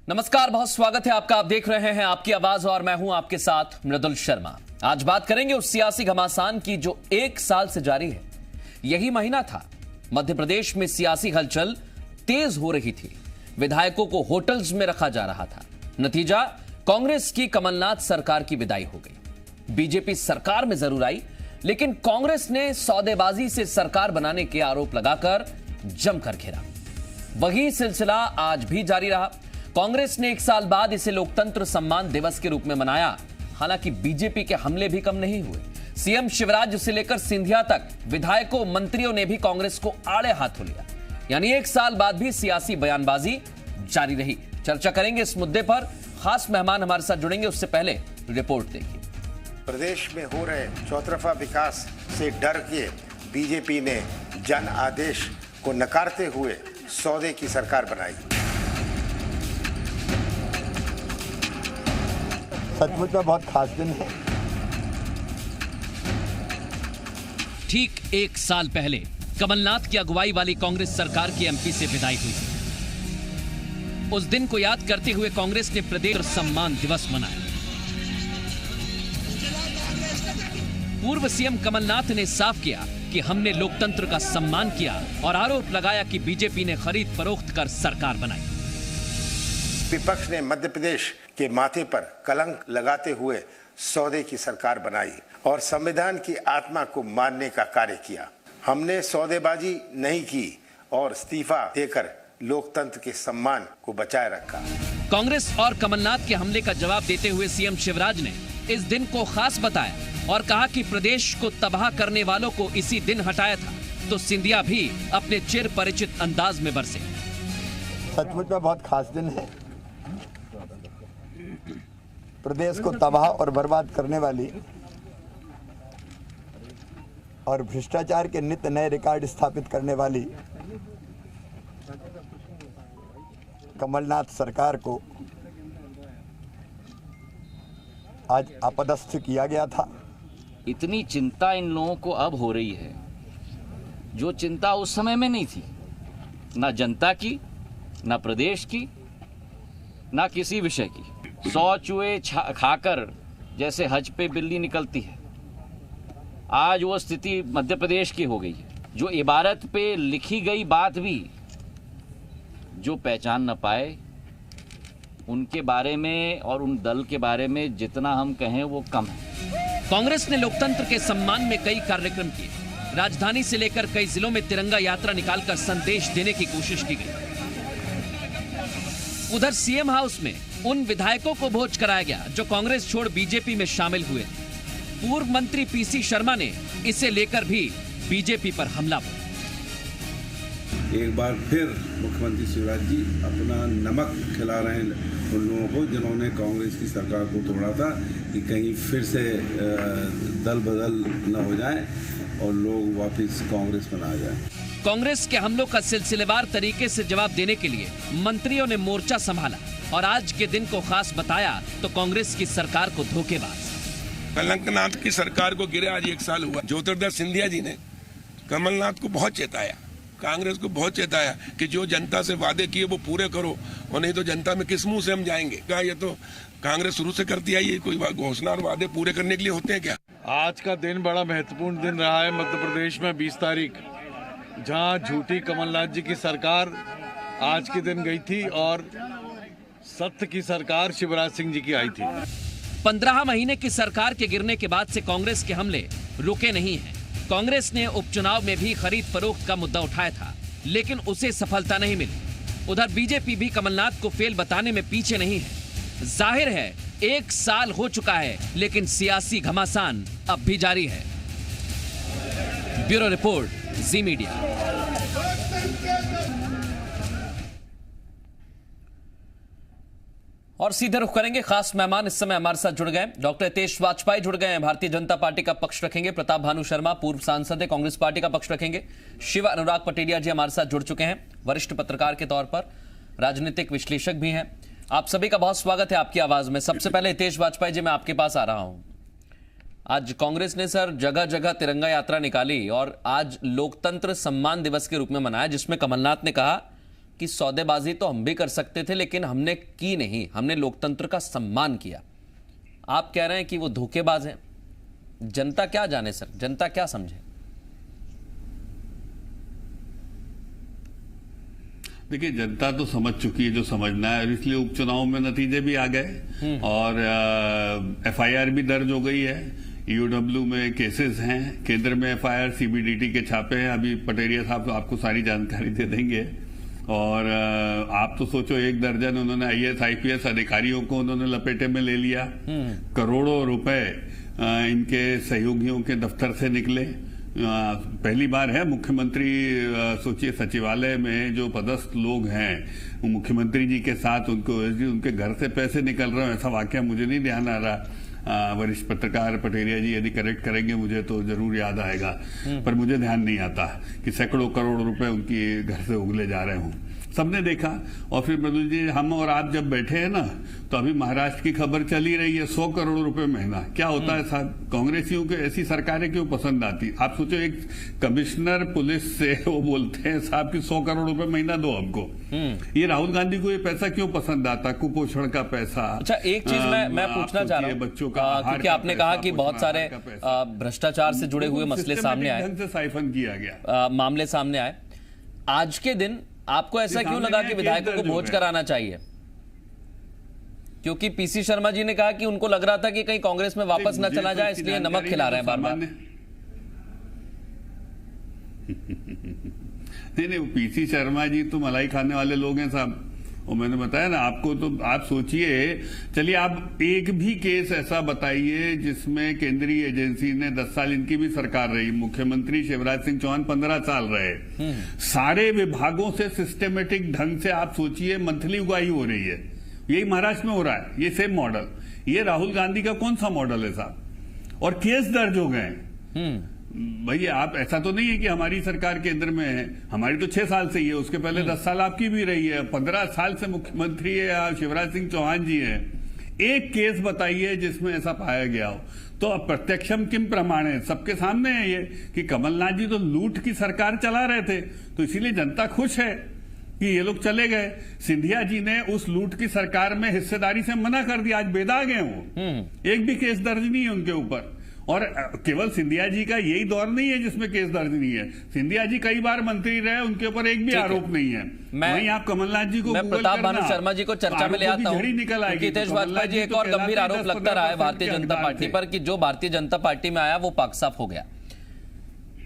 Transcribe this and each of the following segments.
नमस्कार, बहुत स्वागत है आपका। आप देख रहे हैं आपकी आवाज और मैं हूं आपके साथ मृदुल शर्मा। आज बात करेंगे उस सियासी घमासान की जो 1 साल से जारी है। यही महीना था, मध्य प्रदेश में सियासी हलचल तेज हो रही थी। विधायकों को होटल्स में रखा जा रहा था। नतीजा, कांग्रेस की कमलनाथ सरकार की विदाई हो गई। बीजेपी सरकार में जरूर आई, लेकिन कांग्रेस ने सौदेबाजी से सरकार बनाने के आरोप लगाकर जमकर घेरा। वही सिलसिला आज भी जारी रहा। कांग्रेस ने 1 साल बाद इसे लोकतंत्र सम्मान दिवस के रूप में मनाया। हालांकि बीजेपी के हमले भी कम नहीं हुए। सीएम शिवराज से लेकर सिंधिया तक विधायकों, मंत्रियों ने भी कांग्रेस को आड़े हाथों लिया। यानी 1 साल बाद भी सियासी बयानबाजी जारी रही। चर्चा करेंगे इस मुद्दे पर। खास मेहमान हमारे साथ जुड़ेंगे, उससे पहले रिपोर्ट देखिए। प्रदेश में हो रहे चौतरफा विकास से डर के बीजेपी ने जन आदेश को नकारते हुए सौदे की सरकार बनाई। सचमुच में बहुत खास दिन है। ठीक 1 साल पहले कमलनाथ की अगुवाई वाली कांग्रेस सरकार की एमपी से विदाई हुई। उस दिन को याद करते हुए कांग्रेस ने प्रदेश सम्मान दिवस मनाया। पूर्व सीएम कमलनाथ ने साफ किया कि हमने लोकतंत्र का सम्मान किया और आरोप लगाया कि बीजेपी ने खरीद फरोख्त कर सरकार बनाई। विपक्ष ने मध्य प्रदेश के माथे पर कलंक लगाते हुए सौदे की सरकार बनाई और संविधान की आत्मा को मारने का कार्य किया। हमने सौदेबाजी नहीं की और इस्तीफा देकर लोकतंत्र के सम्मान को बचाए रखा। कांग्रेस और कमलनाथ के हमले का जवाब देते हुए सीएम शिवराज ने इस दिन को खास बताया और कहा कि प्रदेश को तबाह करने वालों को इसी दिन हटाया था, तो सिंधिया भी अपने चिर परिचित अंदाज में बरसे। सचमुच में बहुत खास दिन है। प्रदेश को तबाह और बर्बाद करने वाली और भ्रष्टाचार के नित्य नए रिकॉर्ड स्थापित करने वाली कमलनाथ सरकार को आज अपदस्थ किया गया था। इतनी चिंता इन लोगों को अब हो रही है जो चिंता उस समय में नहीं थी, ना जनता की, ना प्रदेश की, ना किसी विषय की। 100 चूहे खाकर जैसे हज पे बिल्ली निकलती है, आज वो स्थिति मध्य प्रदेश की हो गई है। जो इबारत पे लिखी गई बात भी जो पहचान न पाए, उनके बारे में और उन दल के बारे में जितना हम कहें वो कम है। कांग्रेस ने लोकतंत्र के सम्मान में कई कार्यक्रम किए। राजधानी से लेकर कई जिलों में तिरंगा यात्रा निकालकर संदेश देने की कोशिश की गई। उधर सीएम हाउस में उन विधायकों को भोज कराया गया जो कांग्रेस छोड़ बीजेपी में शामिल हुए। पूर्व मंत्री पीसी शर्मा ने इसे लेकर भी बीजेपी पर हमला बोला। एक बार फिर मुख्यमंत्री शिवराज जी अपना नमक खिला रहे हैं उन लोगों को जिन्होंने कांग्रेस की सरकार को तोड़ा था, कि कहीं फिर से दल बदल न हो जाए और लोग वापस कांग्रेस में आ जाए। कांग्रेस के हमलों का सिलसिलेवार तरीके से जवाब देने के लिए मंत्रियों ने मोर्चा संभाला और आज के दिन को खास बताया तो कांग्रेस की सरकार को धोखेबाज। कमलनाथ की सरकार को गिरे आज 1 साल हुआ। ज्योतिरादित्य सिंधिया जी ने कमलनाथ को बहुत चेताया, कांग्रेस को बहुत चेताया कि जो जनता से वादे किए वो पूरे करो, और नहीं तो जनता में किस मुंह से हम जाएंगे। क्या ये तो कांग्रेस शुरू से करती आई है, कोई घोषणा और वादे पूरे करने के लिए होते हैं क्या? आज का दिन बड़ा महत्वपूर्ण दिन रहा है मध्य प्रदेश में। 20 तारीख, जहां झूठी कमलनाथ जी की सरकार आज के दिन गई थी और सत्य की सरकार शिवराज सिंह जी की आई थी। 15 महीने की सरकार के गिरने के बाद से कांग्रेस के हमले रुके नहीं हैं। कांग्रेस ने उपचुनाव में भी खरीद फरोख्त का मुद्दा उठाया था, लेकिन उसे सफलता नहीं मिली। उधर बीजेपी भी कमलनाथ को फेल बताने में पीछे नहीं है। जाहिर है 1 साल हो चुका है, लेकिन सियासी घमासान अब भी जारी है। ब्यूरो रिपोर्ट, जी मीडिया। और सीधे रुख करेंगे, खास मेहमान इस समय हमारे साथ जुड़ गए। डॉक्टर हितेश वाजपेयी जुड़ गए हैं, भारतीय जनता पार्टी का पक्ष रखेंगे। प्रताप भानु शर्मा, पूर्व सांसद है, कांग्रेस पार्टी का पक्ष रखेंगे। शिव अनुराग पटेलिया जी हमारे साथ जुड़ चुके हैं, वरिष्ठ पत्रकार के तौर पर, राजनीतिक विश्लेषक भी हैं। आप सभी का बहुत स्वागत है आपकी आवाज में। सबसे पहले हितेश वाजपेयी जी, मैं आपके पास आ रहा हूं। आज कांग्रेस ने सर जगह जगह तिरंगा यात्रा निकाली और आज लोकतंत्र सम्मान दिवस के रूप में मनाया, जिसमें कमलनाथ ने कहा कि सौदेबाजी तो हम भी कर सकते थे लेकिन हमने की नहीं, हमने लोकतंत्र का सम्मान किया। आप कह रहे हैं कि वो धोखेबाज हैं। जनता क्या जाने सर, जनता क्या समझे? देखिए, जनता तो समझ चुकी है जो समझना है, और इसलिए उपचुनाव में नतीजे भी आ गए और एफआईआर भी दर्ज हो गई है। ईओडब्ल्यू में केसेस हैं, केंद्र में एफआईआर, सीबीडीटी के छापे हैं। अभी पटेरिया साहब तो आपको सारी जानकारी दे देंगे। और आप तो सोचो, 1 दर्जन उन्होंने आईएएस आईपीएस अधिकारियों को उन्होंने लपेटे में ले लिया। करोड़ों रुपए इनके सहयोगियों के दफ्तर से निकले। पहली बार है मुख्यमंत्री, सोचिए सचिवालय में जो पदस्थ लोग हैं मुख्यमंत्री जी के साथ उनके घर से पैसे निकल रहे हैं। ऐसा वाकया मुझे नहीं ध्यान आ रहा। वरिष्ठ पत्रकार पटेरिया जी यदि करेक्ट करेंगे मुझे तो जरूर याद आएगा, पर मुझे ध्यान नहीं आता कि सैकड़ों करोड़ रुपए उनकी घर से उगले जा रहे हों। सबने देखा। और फिर मृदुल जी, हम और आप जब बैठे हैं ना, तो अभी महाराष्ट्र की खबर चली रही है, 100 करोड़ रुपए महीना। क्या होता है साहब, कांग्रेसियों को ऐसी सरकारें क्यों पसंद आती? आप सोचो, एक कमिश्नर पुलिस से वो बोलते हैं साहब कि 100 करोड़ रुपए महीना दो हमको। ये राहुल गांधी को ये पैसा क्यों पसंद आता? कुपोषण का पैसा। अच्छा, एक चीज मैं पूछना चाह रहा हूँ, बच्चों का, क्योंकि आपने कहा कि बहुत सारे भ्रष्टाचार से जुड़े हुए मसले सामने आए, ढंग से साइफन किया गया, मामले सामने आए। आज के दिन आपको ऐसा क्यों लगा कि विधायकों को भोज कराना चाहिए? क्योंकि पीसी शर्मा जी ने कहा कि उनको लग रहा था कि कहीं कांग्रेस में वापस न चला जाए, इसलिए नमक खिला रहे हैं बार बार। नहीं, वो पीसी शर्मा जी तो मलाई खाने वाले लोग हैं साहब। और मैंने बताया ना आपको, तो आप सोचिए, चलिए आप एक भी केस ऐसा बताइए जिसमें केंद्रीय एजेंसी ने 10 साल इनकी भी सरकार रही, मुख्यमंत्री शिवराज सिंह चौहान 15 साल रहे, सारे विभागों से सिस्टमेटिक ढंग से आप सोचिए मंथली उगाही हो रही है। यही महाराष्ट्र में हो रहा है, ये सेम मॉडल। ये राहुल गांधी का कौन सा मॉडल है साहब? और केस दर्ज हो गए। भैया, आप ऐसा तो नहीं है कि हमारी सरकार केंद्र में है, हमारी तो 6 साल से ही है, उसके पहले 10 साल आपकी भी रही है, 15 साल से मुख्यमंत्री है शिवराज सिंह चौहान जी हैं। एक केस बताइए जिसमें ऐसा पाया गया हो। तो अब प्रत्यक्षम किम प्रमाण है, सबके सामने है ये कि कमलनाथ जी तो लूट की सरकार चला रहे थे, तो इसीलिए जनता खुश है कि ये लोग चले गए। सिंधिया जी ने उस लूट की सरकार में हिस्सेदारी से मना कर दिया, आज बेदाग हैं वो। एक भी केस दर्ज नहीं है उनके ऊपर। और केवल सिंधिया जी का यही दौर नहीं है जिसमें केस दर्ज नहीं है। सिंधिया जी कई बार मंत्री रहे, उनके ऊपर एक भी आरोप नहीं है। वहीं आप कमलनाथ जी को, मैं प्रताप भानु शर्मा जी को चर्चा में ले आता हूं। हितेश वाजपेयी जी, एक और गंभीर आरोप लगता रहा है भारतीय जनता पार्टी पर कि जो भारतीय जनता पार्टी में आया वो पाक साफ हो गया।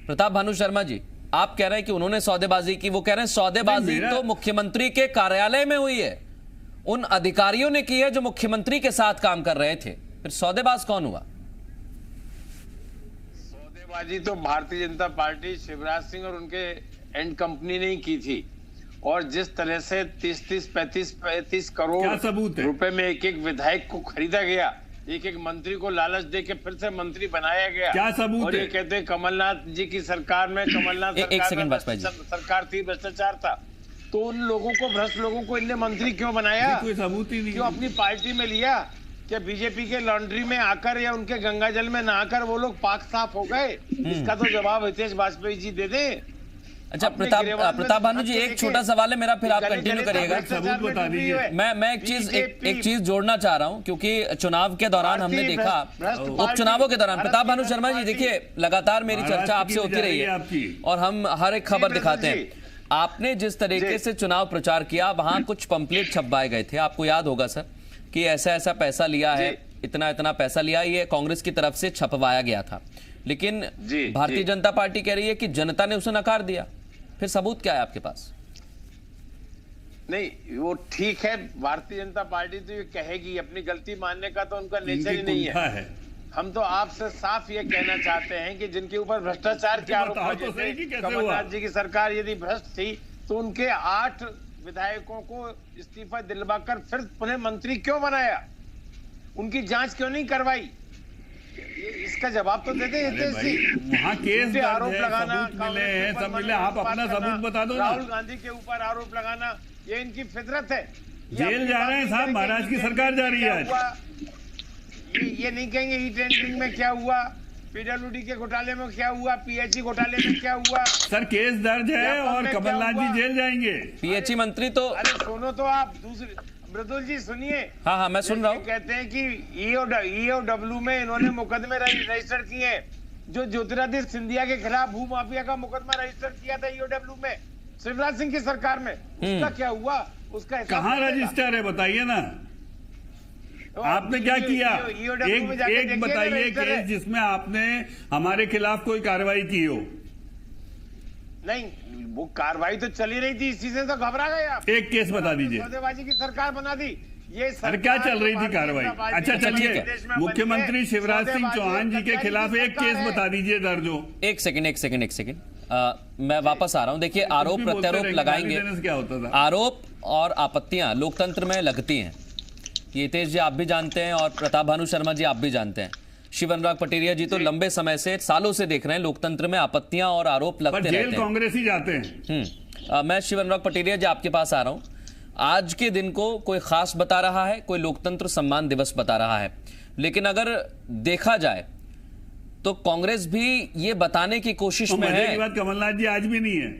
प्रताप भानु शर्मा जी, आप कह रहे हैं कि उन्होंने सौदेबाजी की, वो कह रहे हैं सौदेबाजी तो मुख्यमंत्री के कार्यालय में हुई है, उन अधिकारियों ने की है जो मुख्यमंत्री के साथ काम कर रहे थे। फिर सौदेबाज कौन हुआ? सौदेबाजी तो भारतीय जनता पार्टी, शिवराज सिंह और उनके एंड कंपनी ने की थी। और जिस तरह से 30-35 करोड़ रुपए में एक विधायक को खरीदा गया, एक मंत्री को लालच दे के फिर से मंत्री बनाया गया, क्या सबूत और ये कहते हैं कमलनाथ जी की सरकार में, कमलनाथ सरकार थी, भ्रष्टाचार था। तो उन लोगों को, भ्रष्ट लोगों को इनने मंत्री क्यों बनाया? कोई सबूत ही नहीं, क्यों अपनी पार्टी में लिया? क्या बीजेपी के लॉन्ड्री में आकर या उनके गंगा जल में नहाकर वो लोग पाक साफ हो गए? इसका तो जवाब हितेश वाजपेयी जी दे दें। अच्छा, प्रताप भानु जी, एक छोटा सवाल है मेरा, फिर आप कंटिन्यू करिएगा। सबूत बता दीजिए। मैं एक चीज जोड़ना चाह रहा हूं, क्योंकि चुनाव के दौरान हमने देखा, उपचुनावों के दौरान, प्रताप भानु शर्मा जी देखिए, लगातार मेरी चर्चा आपसे होती रही है और हम हर एक खबर दिखाते हैं। आपने जिस तरीके से चुनाव प्रचार किया, वहां कुछ पंपलेट छपवाए गए थे, आपको याद होगा सर, कि ऐसा ऐसा पैसा लिया है, इतना इतना पैसा लिया, ये कांग्रेस की तरफ से छपवाया गया था। लेकिन भारतीय जनता पार्टी कह रही है कि जनता ने उसे नकार दिया। फिर सबूत क्या है आपके पास? नहीं, वो ठीक है, भारतीय जनता पार्टी तो ये कहेगी, अपनी गलती मानने का तो उनका नेचर ही नहीं है। हम तो आपसे साफ ये कहना चाहते हैं कि जिनके ऊपर भ्रष्टाचार के आरोप, कमलनाथ जी की सरकार यदि भ्रष्ट थी तो उनके 8 विधायकों को इस्तीफा दिलवाकर फिर पुनः मंत्री क्यों बनाया? उनकी जांच क्यों नहीं करवाई? इसका जवाब तो देते हैं। वहाँ केस आरोप लगाना, मिले हैं, सब मिले, आप अपना सबूत बता दो। राहुल गांधी के ऊपर आरोप लगाना, ये इनकी फितरत है। जेल जा रहे हैं साहब, महाराष्ट्र की सरकार जा रही है। ये नहीं कहेंगे ई टेंडरिंग में क्या हुआ, पीडब्ल्यूडी के घोटाले में क्या हुआ, पीएचई घोटाले में क्या हुआ? सर केस दर्ज है और कमलनाथ जी जेल जाएंगे। पीएचई मंत्री तो, अरे सुनो तो आप, दूसरी मृदुल जी सुनिए। हाँ मैं सुन रहा हूँ। कहते हैं कि ईओडब्ल्यू में इन्होंने मुकदमे रजिस्टर किए हैं, जो ज्योतिरादित्य सिंधिया के खिलाफ भू माफिया का मुकदमा रजिस्टर किया था ईओडब्ल्यू में शिवराज सिंह की सरकार में, उसका क्या हुआ? उसका कहाँ रजिस्टर है बताइए ना, आपने क्या किया? एक बताइए केस जिसमें आपने हमारे खिलाफ कोई कार्रवाई की हो। नहीं, वो कार्रवाई तो चली रही थी, इसी से तो घबरा गए आप। एक केस बता दीजिए। सौदेबाजी की सरकार बना दी ये। अरे क्या चल रही थी कार्रवाई? अच्छा चलिए, मुख्यमंत्री शिवराज सिंह चौहान जी के खिलाफ एक केस बता दीजिए दर्ज हो। एक सेकंड मैं वापस आ रहा हूं। देखिए, आरोप प्रत्यारोप लगाएंगे, क्या होता था? आरोप और आपत्तियां लोकतंत्र में लगती हैं, ये हितेश जी आप भी जानते हैं और प्रताप भानु शर्मा जी आप भी जानते हैं। शिव अनुराग पटेरिया जी तो लंबे समय से, सालों से देख रहे हैं लोकतंत्र में आपत्तियां और आरोप लगते रहते हैं। कांग्रेस ही जाते हैं। मैं शिव अनुराग पटेरिया जी आपके पास आ रहा हूं। आज के दिन को कोई खास बता रहा है, कोई लोकतंत्र सम्मान दिवस बता रहा है, लेकिन अगर देखा जाए तो कांग्रेस भी ये बताने की कोशिश में है। बात कमलनाथ जी आज भी नहीं है।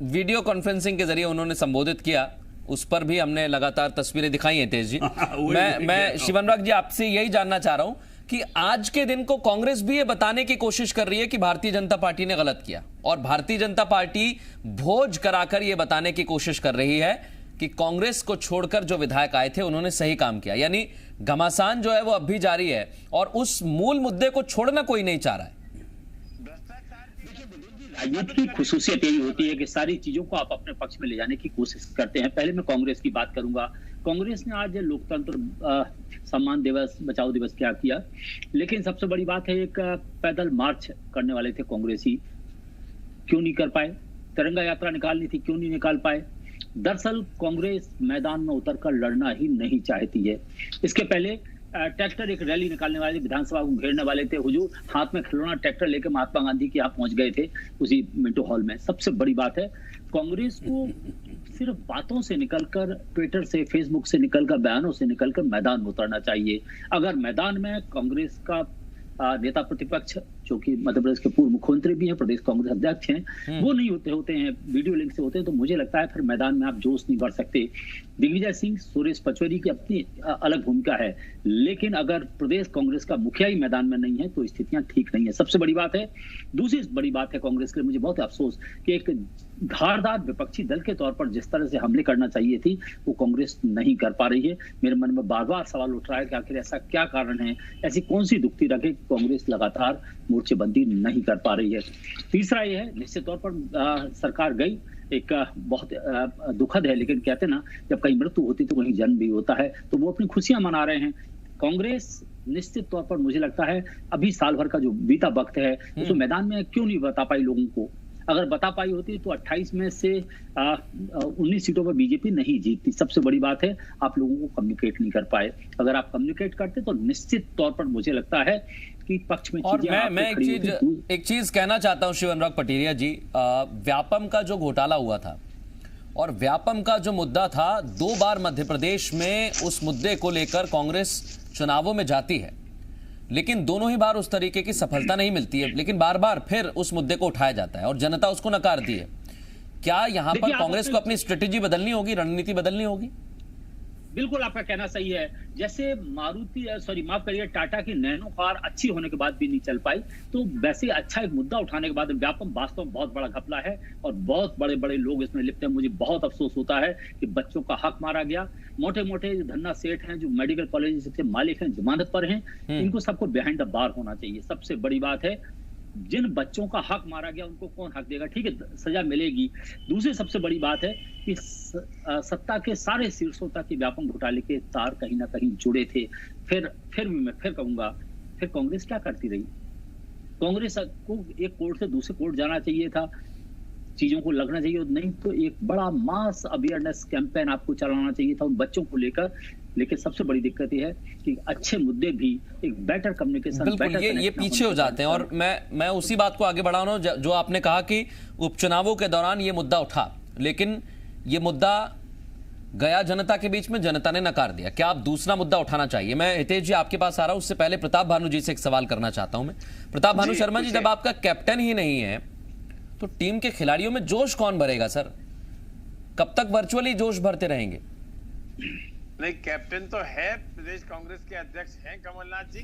वीडियो कॉन्फ्रेंसिंग के जरिए उन्होंने संबोधित किया, उस पर भी हमने लगातार तस्वीरें दिखाई हैं तेज जी। मैं शिव अनुराग जी आपसे यही जानना चाह रहा हूं कि आज के दिन को कांग्रेस भी ये बताने की कोशिश कर रही है कि भारतीय जनता पार्टी ने गलत किया, और भारतीय जनता पार्टी भोज कराकर ये बताने की कोशिश कर रही है कि कांग्रेस को छोड़कर जो विधायक आए थे उन्होंने सही काम किया। यानी घमासान जो है वो अब भी जारी है और उस मूल मुद्दे को छोड़ना कोई नहीं चाह रहा है। राजनीति की खुसूसियत यही होती है कि सारी चीजों को आप अपने पक्ष में ले जाने की कोशिश करते हैं। पहले मैं कांग्रेस की बात करूंगा। कांग्रेस ने आज लोकतंत्र सम्मान दिवस, बचाओ दिवस क्या किया, लेकिन सबसे बड़ी बात है एक पैदल मार्च करने वाले थे कांग्रेसी, क्यों नहीं कर पाए? तिरंगा यात्रा निकालनी थी, क्यों नहीं निकाल पाए? दरअसल कांग्रेस मैदान में उतरकर लड़ना ही नहीं चाहती है। इसके पहले ट्रैक्टर एक रैली निकालने वाले, विधानसभा को घेरने वाले थे, हुजूर हाथ में खिलौना ट्रैक्टर लेकर महात्मा गांधी के यहाँ पहुंच गए थे उसी मिंटो हॉल में। सबसे बड़ी बात है कांग्रेस को सिर्फ बातों से निकलकर, ट्विटर से, फेसबुक से निकलकर, बयानों से निकलकर मैदान में उतरना चाहिए। अगर मैदान में कांग्रेस का नेता प्रतिपक्ष, जो कि मध्य प्रदेश के पूर्व मुख्यमंत्री भी हैं, प्रदेश कांग्रेस अध्यक्ष हैं, वो नहीं होते हैं, वीडियो लिंक से होते हैं, तो मुझे लगता है फिर मैदान में आप जोश नहीं बढ़ सकते। दिग्विजय सिंह, सुरेश पचौरी की अपनी अलग भूमिका है, लेकिन अगर प्रदेश कांग्रेस का मुखिया ही मैदान में नहीं है तो स्थितियां ठीक नहीं है। सबसे बड़ी बात है। दूसरी बड़ी बात है कांग्रेस के लिए मुझे बहुत अफसोस कि एक धारदार विपक्षी दल के तौर पर जिस तरह से हमले करना चाहिए थी वो कांग्रेस नहीं कर पा रही है। मेरे मन में बार बार सवाल उठ रहा है कि आखिर ऐसा क्या कारण है, ऐसी कौन सी दुखती रखे कांग्रेस लगातार मोर्चेबंदी नहीं कर पा रही है। तीसरा यह है, निश्चित तौर पर सरकार गई, एक बहुत दुखद है, लेकिन कहते ना जब कहीं मृत्यु होती तो कहीं जन्म भी होता है, तो वो अपनी खुशियां मना रहे हैं। कांग्रेस निश्चित तौर पर मुझे लगता है अभी साल भर का जो बीता वक्त है उसको मैदान में क्यों नहीं बता पाई लोगों को। अगर बता पाई होती तो 28 में से 19 सीटों पर बीजेपी नहीं जीतती। सबसे बड़ी बात है आप लोगों को कम्युनिकेट नहीं कर पाए। अगर आप कम्युनिकेट करते तो निश्चित तौर पर मुझे लगता है कि पक्ष में और मैं एक चीज कहना चाहता हूं शिव अनुराग पटेरिया जी, व्यापम का जो घोटाला हुआ था और व्यापम का जो मुद्दा था, 2 बार मध्य प्रदेश में उस मुद्दे को लेकर कांग्रेस चुनावों में जाती है, लेकिन दोनों ही बार उस तरीके की सफलता नहीं मिलती है, लेकिन बार बार फिर उस मुद्दे को उठाया जाता है और जनता उसको नकारती है। क्या यहां पर कांग्रेस को अपनी स्ट्रेटेजी बदलनी होगी, रणनीति बदलनी होगी? बिल्कुल आपका कहना सही है। जैसे माफ करिए, टाटा की नैनो कार अच्छी होने के बाद भी नहीं चल पाई, तो वैसे अच्छा एक मुद्दा उठाने के बाद व्यापम वास्तव में बहुत बड़ा घपला है और बहुत बड़े बड़े लोग इसमें लिप्त हैं। मुझे बहुत अफसोस होता है कि बच्चों का हक मारा गया। मोटे मोटे धन्ना सेठ हैं जो मेडिकल कॉलेज के मालिक हैं, जमानत पर हैं, इनको सबको बिहाइंड द बार होना चाहिए। सबसे बड़ी बात है जिन बच्चों का हक मारा गया उनको कौन हक देगा? ठीक है, सजा मिलेगी। दूसरी सबसे बड़ी बात है कि सत्ता के सारे शीर्षों तक के व्यापम घोटाले के तार कहीं ना कहीं जुड़े थे। फिर मैं कहूंगा, फिर कांग्रेस क्या करती रही? कांग्रेस को एक कोर्ट से दूसरे कोर्ट जाना चाहिए था, चीजों को लगना चाहिए, नहीं तो एक बड़ा मास अवेयरनेस कैंपेन आपको चलाना चाहिए था उन बच्चों को लेकर। लेकिन सबसे बड़ी दिक्कत यह है कि अच्छे मुद्दे भी एक बेटर कम्युनिकेशन, बिल्कुल ये पीछे हो जाते हैं। और मैं उसी बात को आगे बढ़ा रहा हूं जो आपने कहा कि उपचुनावों के दौरान ये मुद्दा उठा, लेकिन ये मुद्दा गया जनता के बीच में, जनता ने नकार दिया। क्या आप दूसरा मुद्दा उठाना चाहिए? मैं हितेश जी आपके पास आ रहा हूं, उससे पहले प्रताप भानु जी से एक सवाल करना चाहता हूं मैं। प्रताप भानु शर्मा जी, जब आपका कैप्टन ही नहीं है तो टीम के खिलाड़ियों में जोश कौन भरेगा सर? कब तक वर्चुअली जोश भरते रहेंगे? नहीं, कैप्टन तो है, प्रदेश कांग्रेस के अध्यक्ष हैं कमलनाथ जी।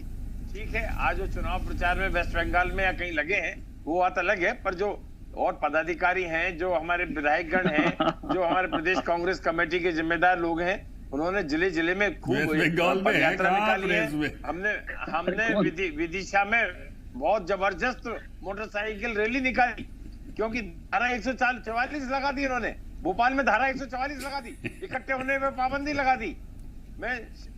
ठीक है, आज वो चुनाव प्रचार में वेस्ट बंगाल में या कहीं लगे हैं, वो बात अलग है, पर जो और पदाधिकारी हैं, जो हमारे विधायकगण हैं, जो हमारे प्रदेश कांग्रेस कमेटी के जिम्मेदार लोग हैं, उन्होंने जिले जिले में खूब यात्रा निकाली है। हमने विदिशा में बहुत जबरदस्त मोटरसाइकिल रैली निकाली, क्योंकि धारा 144 लगा दी इन्होंने। भोपाल में धारा 144 लगा दी, इकट्ठे होने में पाबंदी लगा दी। मैं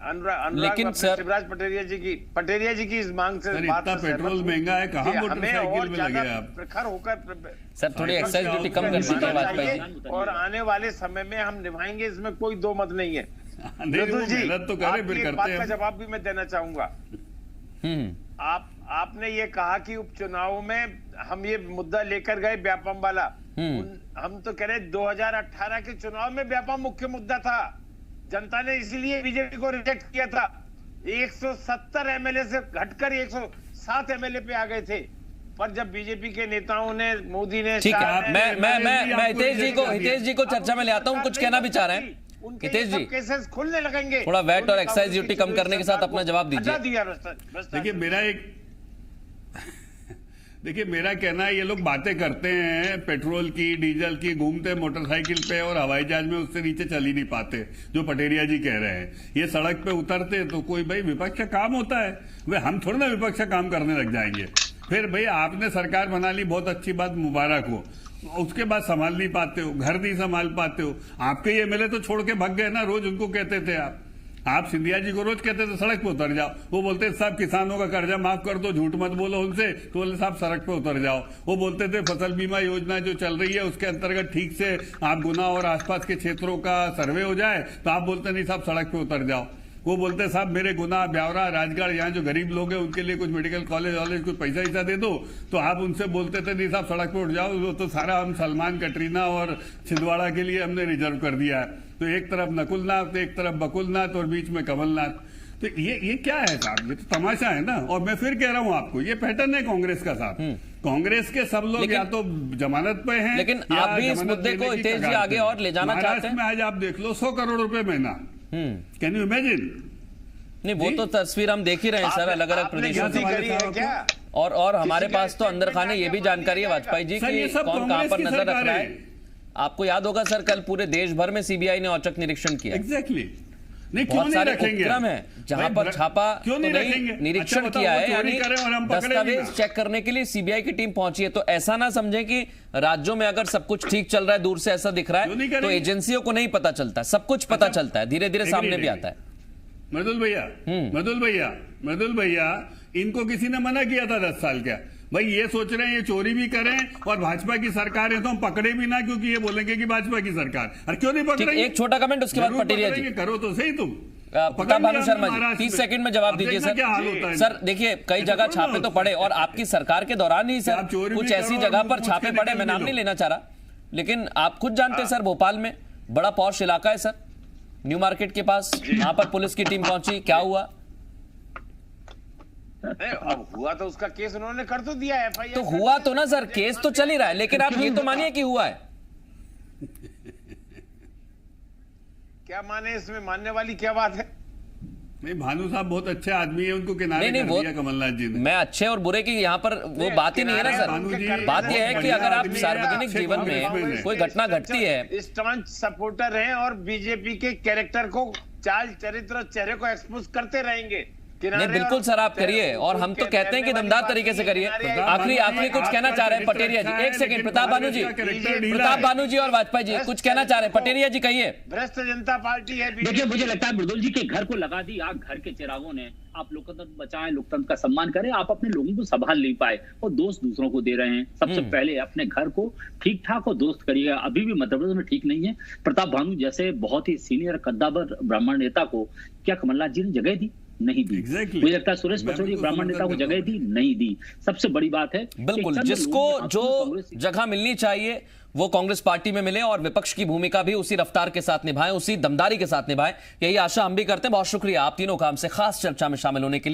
अनुराग शिवराज पटेरिया जी की इस मांग से बात इतना पेट्रोल महंगा है, कहाँ मोटरसाइकिल में लगे आप? प्रखर होकर सर थोड़ी एक्साइज ड्यूटी कम कर दीजिए वाजपेयी जी। और आने वाले समय में हम निभाएंगे, इसमें कोई दो मत नहीं है। मृदुल जी, तो आपकी बात का जवाब भी मैं देना चाहूंगा। आपने ये कहा कि उपचुनाव में हम ये मुद्दा लेकर गए व्यापम वाला। हम तो कह रहे 2018 के चुनाव में व्यापम मुख्य मुद्दा था, जनता ने इसीलिए बीजेपी को रिजेक्ट किया था। 170 एमएलए से घटकर 107 एमएलए पे आ गए थे, पर जब बीजेपी के नेताओं ने, मोदी ने, ठीक है, मैं हितेश जी को चर्चा में ले आता हूं, कुछ कहना भी चाह रहे हैं हितेश जी। केसेस खुलने लगेंगे। थोड़ा वैट और एक्साइज ड्यूटी कम करने के साथ अपना जवाब दीजिए। देखिए मेरा कहना है, ये लोग बातें करते हैं पेट्रोल की, डीजल की, घूमते मोटरसाइकिल पे और हवाई जहाज में उससे नीचे चल ही नहीं पाते, जो पटेरिया जी कह रहे हैं। ये सड़क पे उतरते तो कोई भाई विपक्ष का काम होता है, वे हम थोड़ा ना विपक्ष का काम करने लग जाएंगे। फिर भाई आपने सरकार बना ली, बहुत अच्छी बात, मुबारक हो। उसके बाद संभाल नहीं पाते हो, घर नहीं संभाल पाते हो। आपके ये एमएलए तो छोड़ के भाग गए ना, रोज उनको कहते थे आप सिंधिया जी को रोज कहते थे सड़क पे उतर जाओ, वो बोलते साहब किसानों का कर्जा माफ कर दो, झूठ मत बोलो उनसे, तो बोले साहब सड़क पे उतर जाओ। वो बोलते थे फसल बीमा योजना जो चल रही है उसके अंतर्गत ठीक से आप गुना और आसपास के क्षेत्रों का सर्वे हो जाए, तो आप बोलते नहीं साहब सड़क पे उतर जाओ। वो बोलते साहब मेरे गुना, ब्यावरा, राजगढ़, यहाँ जो गरीब लोग हैं उनके लिए कुछ मेडिकल कॉलेज वॉलेज कुछ पैसा दे दो, तो आप उनसे बोलते थे नहीं साहब सड़क पे उठ जाओ। तो सारा हम सलमान, कटरीना और छिंदवाड़ा के लिए हमने रिजर्व कर दिया है। तो एक तरफ नकुलनाथ, एक तरफ बकुलनाथ और बीच में कमलनाथ। तो ये क्या है साहब? ये तो तमाशा है ना। और मैं फिर कह रहा हूँ आपको, ये पैटर्न है कांग्रेस का साहब। कांग्रेस के सब लोग या तो जमानत पे हैं, लेकिन आप भी इस मुद्दे को हितेश जी आगे और ले जाना चाहते हैं। में आज आप देख लो 100 करोड़ रुपए महीना, कैन यू इमेजिन? नहीं, वो तो तस्वीर हम देख ही रहे हैं सर, अलग अलग प्रदेशों से। और हमारे पास तो अंदर खाने ये भी जानकारी है वाजपेयी जी की कौन कहां पर नजर रख रहा है। आपको याद होगा सर, कल पूरे देश भर में सीबीआई ने औचक निरीक्षण किया। एग्जैक्टली। नहीं, बहुत सारे उपक्रम है जहां पर छापा तो नहीं, निरीक्षण किया है, यानी दस्तावेज चेक करने के लिए सीबीआई की टीम पहुंची है। तो ऐसा ना समझे कि राज्यों में अगर सब कुछ ठीक चल रहा है, दूर से ऐसा दिख रहा है, तो एजेंसियों को नहीं पता चलता, सब कुछ पता चलता है, धीरे धीरे सामने भी आता है। मृदुल भैया, इनको किसी ने मना किया था 10 साल का? भाई ये सोच रहे हैं ये चोरी भी करें और भाजपा की सरकार है तो हम पकड़े भी ना, क्योंकि ये बोलेंगे कि भाजपा की सरकार। और क्यों नहीं पकड़ेंगे? एक छोटा कमेंट, उसके बाद पटेरिया जी करो तो सही तुम। प्रताप भानु शर्मा जी 30 सेकंड में जवाब दीजिए सर। सर देखिए, कई जगह छापे तो पड़े और आपकी सरकार के दौरान ही सर कुछ ऐसी जगह पर छापे पड़े, मैं नाम नहीं लेना चाह रहा, लेकिन आप खुद जानते हैं सर, भोपाल में बड़ा पॉश इलाका है सर, न्यू मार्केट के पास, वहां पर पुलिस की टीम पहुंची, क्या हुआ? अब हुआ तो उसका केस उन्होंने कर तो दिया, एफआईआर तो हुआ तो ना सर, केस तो चल ही रहा है, लेकिन आप ये तो मानिए कि हुआ है। क्या माने इसमें? मानने वाली क्या बात है? नहीं, भानु साहब बहुत अच्छे आदमी है, उनको किनारे कर दिया कमलनाथ जी ने। मैं अच्छे और बुरे की यहाँ पर वो बात ही नहीं है ना सर। बात यह है कि अगर आप सार्वजनिक जीवन में कोई घटना घटती है, स्टांच सपोर्टर हैं और बीजेपी के कैरेक्टर को, चाल चरित्र और चेहरे को एक्सपोज करते रहेंगे। नहीं बिल्कुल सर, आप करिए, और हम तो कहते हैं कि दमदार तरीके से करिए। आखिरी कुछ कहना चाह रहे हैं पटेरिया जी? एक सेकंड, प्रताप भानु जी और वाजपेयी जी कुछ कहना चाह रहे हैं, पटेरिया जी कहिए। भ्रष्ट जनता पार्टी है। देखिए, मुझे लगता है मृदुल जी के घर को लगा दी आग, घर के चिरागों ने। आप लोकतंत्र बचाएं, लोकतंत्र का सम्मान करें, आप अपने लोगों को संभाल नहीं पाए और दोस्त दूसरों को दे रहे हैं। सबसे पहले अपने घर को ठीक ठाक और दुरुस्त करिएगा। अभी भी मध्य प्रदेश में ठीक नहीं है। प्रताप भानु जैसे बहुत ही सीनियर कद्दावर ब्राह्मण नेता को क्या कमलनाथ जी ने जगह दी? नहीं दी। मुझे लगता है सुरेश पचौरी ब्राह्मण नेता को जगह दी, नहीं दी। सबसे बड़ी बात है बिल्कुल, जिसको जो जगह मिलनी चाहिए वो कांग्रेस पार्टी में मिले और विपक्ष की भूमिका भी उसी रफ्तार के साथ निभाएं, उसी दमदारी के साथ निभाएं, यही आशा हम भी करते हैं। बहुत शुक्रिया आप तीनों का हमसे खास चर्चा में शामिल होने के लिए।